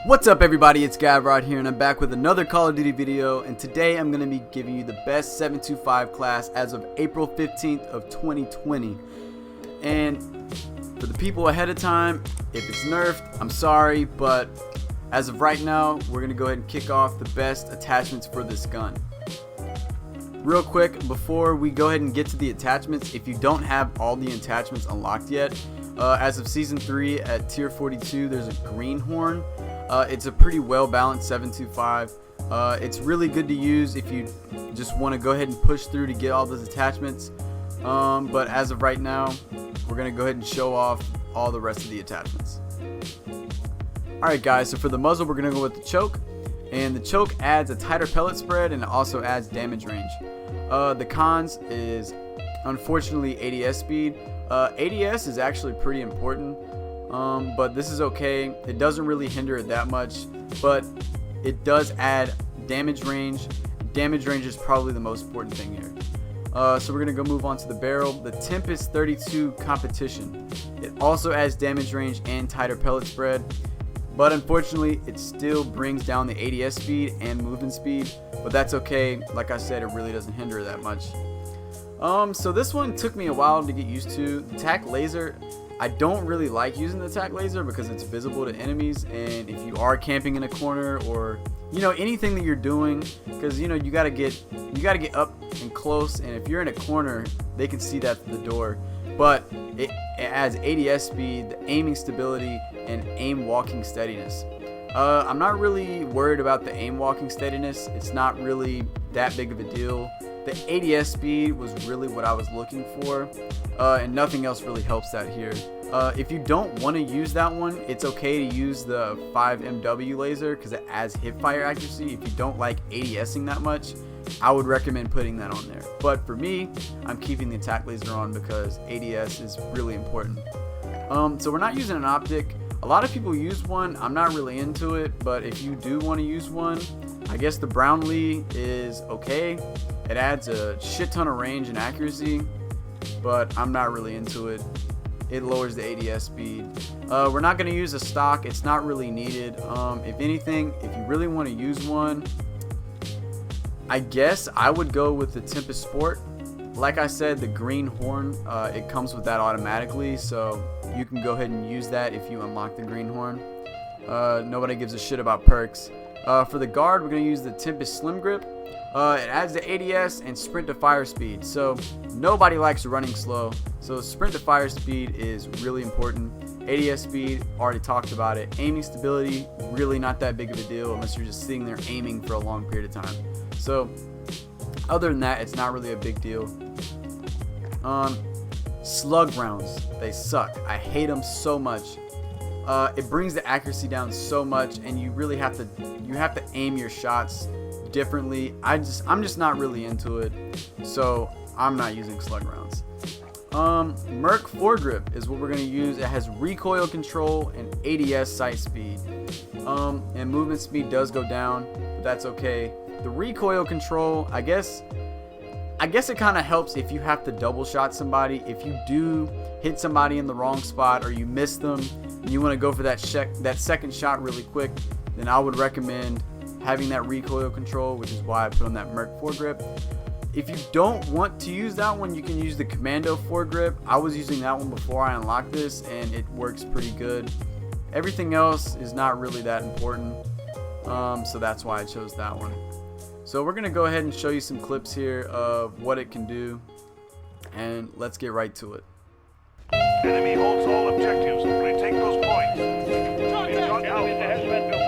What's up everybody, it's Gavrod here and I'm back with another Call of Duty video, and today I'm going to be giving you the best 725 class as of April 15th of 2020. And for the people ahead of time, if it's nerfed, I'm sorry, but as of right now, we're going to go ahead and kick off the best attachments for this gun. Real quick, before we go ahead and get to the attachments, if you don't have all the attachments unlocked yet, as of Season 3 at Tier 42, there's a greenhorn. It's a pretty well balanced 725. It's really good to use if you just want to go ahead and push through to get all those attachments. But as of right now, we're going to go ahead and show off all the rest of the attachments. Alright guys, so for the muzzle we're going to go with the choke. And the choke adds a tighter pellet spread and it also adds damage range. The cons is unfortunately ADS speed. ADS is actually pretty important. But this is okay. It doesn't really hinder it that much, but it does add damage range. Damage range is probably the most important thing here. So we're gonna go move on to the barrel. The Tempest 32 competition. It also adds damage range and tighter pellet spread, but unfortunately it still brings down the ADS speed and movement speed, but that's okay. Like I said, it really doesn't hinder that much. So this one took me a while to get used to. The TAC laser, I don't really like using the TAC laser because it's visible to enemies, and if you are camping in a corner or anything that you're doing, because you gotta get up and close, and if you're in a corner they can see that through the door. But it adds ADS speed, the aiming stability, and aim walking steadiness. I'm not really worried about the aim walking steadiness. It's not really that big of a deal. The ADS speed was really what I was looking for, and nothing else really helps that here. If you don't want to use that one, it's okay to use the 5MW laser because it adds hip fire accuracy. If you don't like ADSing that much, I would recommend putting that on there. But for me, I'm keeping the attack laser on because ADS is really important. So we're not using an optic. A lot of people use one. I'm not really into it, but if you do want to use one, I guess the Brownlee is okay. It adds a shit ton of range and accuracy, but I'm not really into it. It lowers the ADS speed. We're not going to use a stock. It's not really needed. If anything, if you really want to use one, I guess I would go with the Tempest Sport. Like I said, the green horn, it comes with that automatically, so you can go ahead and use that if you unlock the green horn. Nobody gives a shit about perks. For the guard, we're going to use the Tempest Slim Grip. It adds the ADS and sprint to fire speed, so nobody likes running slow, so sprint to fire speed is really important. ADS speed, already talked about it. Aiming stability, really not that big of a deal unless you're just sitting there aiming for a long period of time. So other than that, it's not really a big deal. Slug rounds, they suck. I hate them so much. It brings the accuracy down so much, and you really have to aim your shots differently. I'm just not really into it, so I'm not using slug rounds. Merc foregrip is what we're going to use. It has recoil control and ADS sight speed, and movement speed does go down, but that's okay. The recoil control, I guess it kind of helps if you have to double shot somebody. If you do hit somebody in the wrong spot or you miss them and you want to go for that second shot really quick, then I would recommend having that recoil control, which is why I put on that Merc foregrip. If you don't want to use that one, you can use the Commando foregrip. I was using that one before I unlocked this, and it works pretty good. Everything else is not really that important, so that's why I chose that one. So we're going to go ahead and show you some clips here of what it can do, and let's get right to it. Enemy holds all objectives. Retake those points. Enemy out in the hazmat building.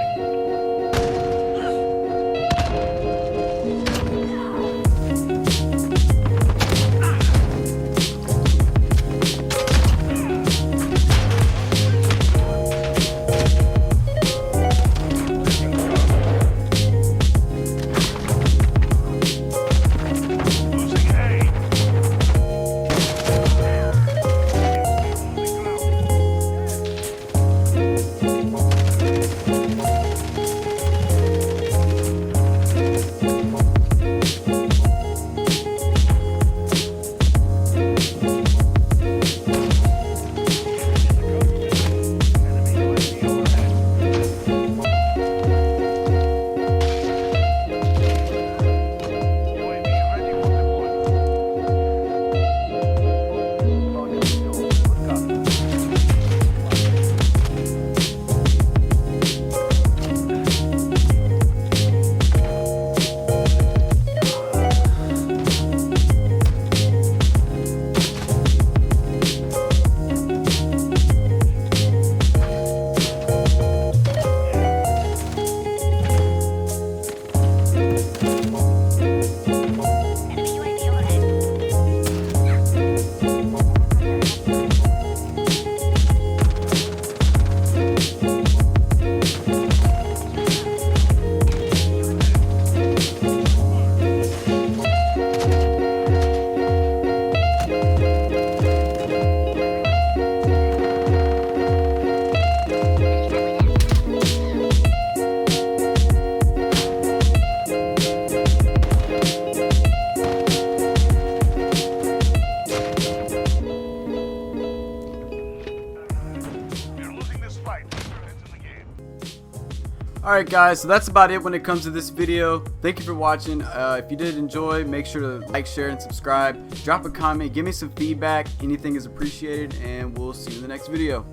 Alright guys, so that's about it when it comes to this video. Thank you for watching. If you did enjoy, make sure to like, share, and subscribe. Drop a comment, give me some feedback. Anything is appreciated, and we'll see you in the next video.